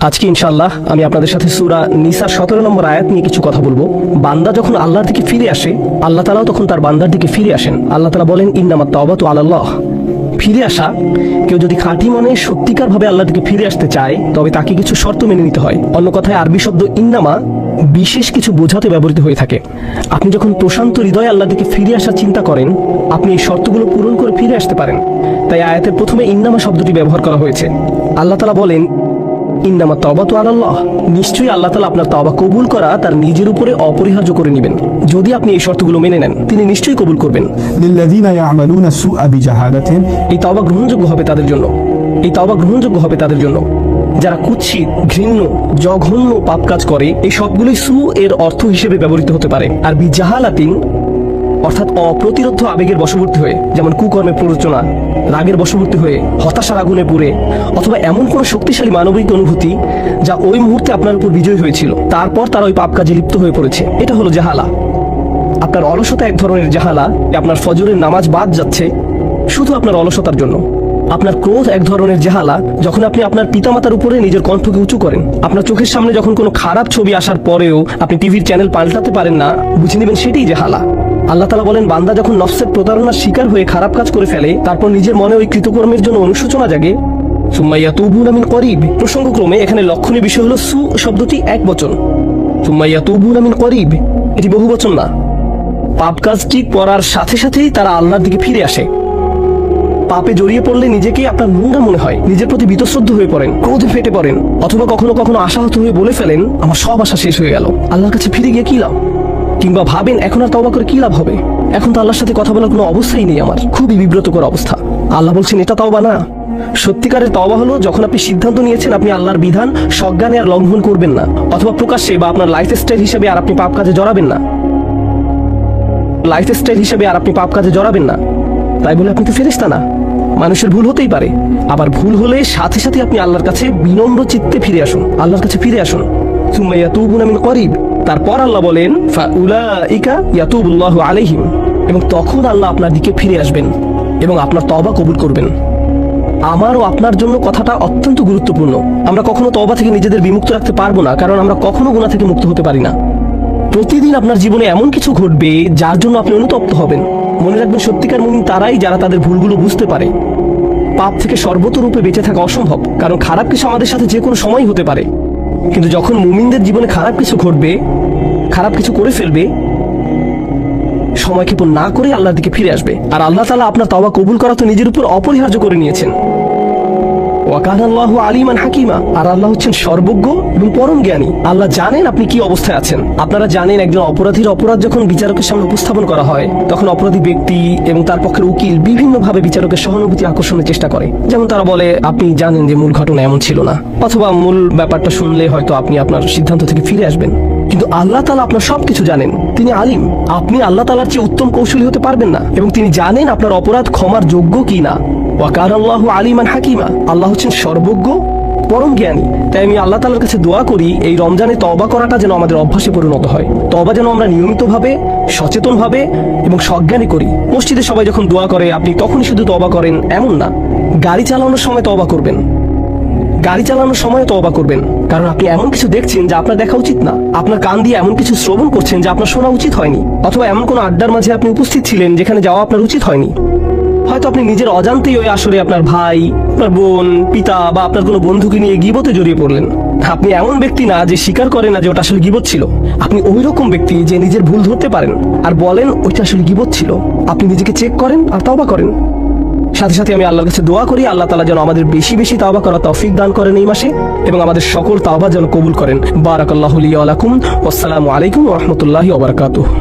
আজকে ইনশাআল্লাহ আমি আপনাদের সাথে সূরা নিসার 17 নম্বর আয়াত নিয়ে কিছু কথা বলবো। বান্দা যখন আল্লাহর দিকে ফিরে আসে, আল্লাহ তাআলাও তখন তার বান্দার দিকে ফিরে আসেন। আল্লাহ তাআলা বলেন, ইন্নামাত তাওবাতু আলাল্লাহ। ফিরে আসা, কেউ যদি খাঁটি মনে সত্যিকার ভাবে আল্লাহর দিকে ফিরে আসতে চায়, তবে তাকে কিছু শর্ত মেনে নিতে হয়। অন্য কথায় আরবি শব্দ ইন্নামা বিশেষ কিছু বোঝাতে ব্যবহৃত হয়ে থাকে। আপনি যখন প্রশান্ত হৃদয়ে আল্লাহর দিকে ফিরে আসার চিন্তা করেন, আপনি এই শর্তগুলো পূরণ করে ফিরে আসতে পারেন। তাই আয়াতের প্রথমে ইন্নামা শব্দটি ব্যবহার করা হয়েছে। আল্লাহ তাআলা বলেন, ইন্নামা তাওবাতু আলাল্লাহ। নিশ্চয়ই আল্লাহ তাআলা আপনার তওবা কবুল করা তার নিজের উপরে অপরিহার্য করে নেবেন। যদি আপনি এই শর্তগুলো মেনে নেন, তিনি নিশ্চয়ই কবুল করবেন। লিল্লাযীনা ইয়া'মালুনা সুআ বিজাহালাতিন। এই তওবা গ্রহণযোগ্য হবে তাদের জন্য, এই তওবা গ্রহণযোগ্য হবে তাদের জন্য যারা কুৎসিত, ঘৃণ্য, জঘন্য পাপ কাজ করে। এই সবগুলোই সু এর অর্থ হিসেবে ব্যবহৃত হতে পারে। আর বিজাহালাতিন অর্থাৎ অপ্রতিরোধ্য আবেগের বশবর্তী হয়ে, যেমন কুকর্মে প্ররোচনা, রাগের বশবর্তী হয়ে, হতাশার আগুনে পুড়ে, অথবা এমন কোন শক্তিশালী মানবিক অনুভূতি যা ওই মুহূর্তে আপনার উপর বিজয় হয়েছিল, তারপর তারা ওই পাপ কাজে লিপ্ত হয়ে পড়েছে। এটা হলো জাহালা। আপনার অলসতা এক ধরনের জাহালা। আপনার ফজরের নামাজ বাদ যাচ্ছে শুধু আপনার অলসতার জন্য। আপনার ক্রোধ এক ধরনের জাহালা। যখন আপনি আপনার পিতামাতার উপরে নিজের কণ্ঠকে উঁচু করেন, আপনার চোখের সামনে যখন কোনো খারাপ ছবি আসার পরেও আপনি টিভির চ্যানেল পাল্টাতে পারেন না, বুঝে নেবেন সেটাই জাহালা। আল্লাহ তাআলা বলেন, বান্দা যখন নফসের প্রতারণার শিকার হয়ে খারাপ কাজ করে ফেলে, তারপর নিজের মনে ওই কৃতকর্মের জন্য অনুশোচনা জাগে, সুম্মা ইয়াতুবুনা মিন করিব। প্রসঙ্গক্রমে এখানে লক্ষণীয় বিষয় হলো সু শব্দটি এক বচন, সুম্মা ইয়াতুবুনা মিন করিব এটি বহু বচন না। পাপ কাজটি করার সাথে সাথেই তারা আল্লাহর দিকে ফিরে আসে। পাপে জড়িয়ে পড়লে নিজেকেই আপনার নোংরা মনে হয়, নিজের প্রতি বীতশ্রদ্ধ হয়ে পড়েন, ক্রোধে ফেটে পড়েন, অথবা কখনো কখনো আশাহত হয়ে বলে ফেলেন, আমার সব আশা শেষ হয়ে গেল, আল্লাহর কাছে ফিরে গিয়ে কি লাভ? কিংবা ভাবেন, এখন আর তওবা করে কি লাভ হবে? এখন তো আল্লাহর সাথে কথা বলার কোনো অবস্থাই নেই আমার। খুবই বিব্রতকর অবস্থা। আল্লাহ বলছেন, এটা তওবা না। সত্যিকারের তওবা হলো যখন আপনি সিদ্ধান্ত নিয়েছেন আপনি আল্লাহর বিধান সজ্ঞানে আর লঙ্ঘন করবেন না, অথবা প্রকাশ্যে বা আপনার লাইফস্টাইল হিসেবে আর আপনি পাপ কাজে জড়াবেন না। লাইফস্টাইল হিসেবে আর আপনি পাপ কাজে জড়াবেন না। তাই বলে আপনি তো ফেরেশতা না। মানুষের ভুল হতেই পারে। আবার ভুল হলে সাথে সাথে আপনি আল্লাহর কাছে বিনম্র চিত্তে ফিরে আসুন, আল্লাহর কাছে ফিরে আসুন। সুম্মা ইয়াতুবুনা মিন করিব। তারপর আল্লাহ বলেন, ফাউলাইকা ইয়াতুবুল্লাহু আলাইহিম। এবং তখন আল্লাহ আপনার দিকে ফিরে আসবেন এবং আপনার তওবা কবুল করবেন। আমার ও আপনার জন্য কথাটা অত্যন্ত গুরুত্বপূর্ণ। আমরা কখনো তওবা থেকে নিজেদের বিমুক্ত রাখতে পারবো না, কারণ আমরা কখনো গুনাহ থেকে মুক্ত হতে পারি না। প্রতিদিন আপনার জীবনে এমন কিছু ঘটবে যার জন্য আপনি অনুতপ্ত হবেন। মনে রাখবেন, সত্যিকার মুমিন তারাই যারা তাদের ভুলগুলো বুঝতে পারে। পাপ থেকে সর্বতরূপে বেঁচে থাকা অসম্ভব, কারণ খারাপ কিছু আমাদের সাথে যে কোনো সময় হতে পারে। কিন্তু যখন মুমিনদের জীবনে খারাপ কিছু ঘটবে, খারাপ কিছু করে ফেলবে, সময়ক্ষেপণ না করে আল্লাহর দিকে ফিরে আসবে। আর আল্লাহ তাআলা আপনার তওবা কবুল করা তো নিজের উপর অপরিহার্য করে নিয়েছেন। ওয়া কানা আল্লাহু আলিমান হাকিমা। আর আল্লাহ হচ্ছেন সর্বজ্ঞ এবং পরম জ্ঞানী। আল্লাহ জানেন আপনি কি অবস্থায় আছেন। আপনারা জানেন, একজন অপরাধীর অপরাধ যখন বিচারকের সামনে উপস্থাপন করা হয়, তখন অপরাধী ব্যক্তি এবং তার পক্ষের উকিল বিভিন্নভাবে বিচারকের সহানুভূতি আকর্ষণের চেষ্টা করে। যেমন তারা বলে, আপনি জানেন যে মূল ঘটনা এমন ছিল না, অথবা মূল ব্যাপারটা শুনলে হয়তো আপনি আপনার সিদ্ধান্ত থেকে ফিরে আসবেন। কিন্তু আল্লাহ তাআলা আপনার সবকিছু জানেন। তিনি আলিম। আপনি আল্লাহ তাআলার চেয়ে উত্তম কৌশলী হতে পারবেন না, এবং তিনি জানেন আপনার অপরাধ ক্ষমার যোগ্য কি না। ওয়া কানা আল্লাহু আলিমান হাকিমা। আল্লাহ হচ্ছেন সর্বজ্ঞ, পরম জ্ঞানী। তাই আমি আল্লাহ তাআলার কাছে দোয়া করি, এই রমজানে তওবা করাটা যেন আমাদের অভ্যাসে পরিণত হয়। তওবা যেন আমরা নিয়মিতভাবে, সচেতনভাবে এবং সজ্ঞানে করি। মসজিদে সবাই যখন দোয়া করে আপনি তখনই শুধু তওবা করেন এমন না। গাড়ি চালানোর সময় তওবা করবেন, গাড়ি চালানোর সময় তওবা করবেন, কারণ আপনি এমন কিছু দেখছেন যা আপনার দেখা উচিত না। আপনার কান দিয়ে এমন কিছু শ্রবণ করছেন যা আপনার শোনা উচিত হয়নি, অথবা এমন কোনো আড্ডার মাঝে আপনি উপস্থিত ছিলেন যেখানে যাওয়া আপনার উচিত হয়নি। হয়তো আপনি নিজের অজান্তেই ওই আসরে আপনার ভাই, আপনার বোন, পিতা বা আপনার কোনো বন্ধুকে নিয়ে গীবতে জড়িয়ে পড়লেন। আপনি এমন ব্যক্তি না যে স্বীকার করে না যে ওটা আসলে গীবত ছিল। আপনি ওই রকম ব্যক্তি যে নিজের ভুল ধরতে পারেন আর বলেন ওইটা আসলে গীবত ছিল। আপনি নিজেকে চেক করেন আর তওবা করেন। সাথে সাথে আমি আল্লাহর কাছে দোয়া করি, আল্লাহ তাআলা যেন আমাদের বেশি বেশি তওবা করার তৌফিক দান করেন এই মাসে, এবং আমাদের সকল তওবা যেন কবুল করেন। বারাকাল্লাহু লি ওয়া লাকুম। ওয়াসসালামু আলাইকুম ওয়া রাহমাতুল্লাহি ওয়া বারাকাতুহু।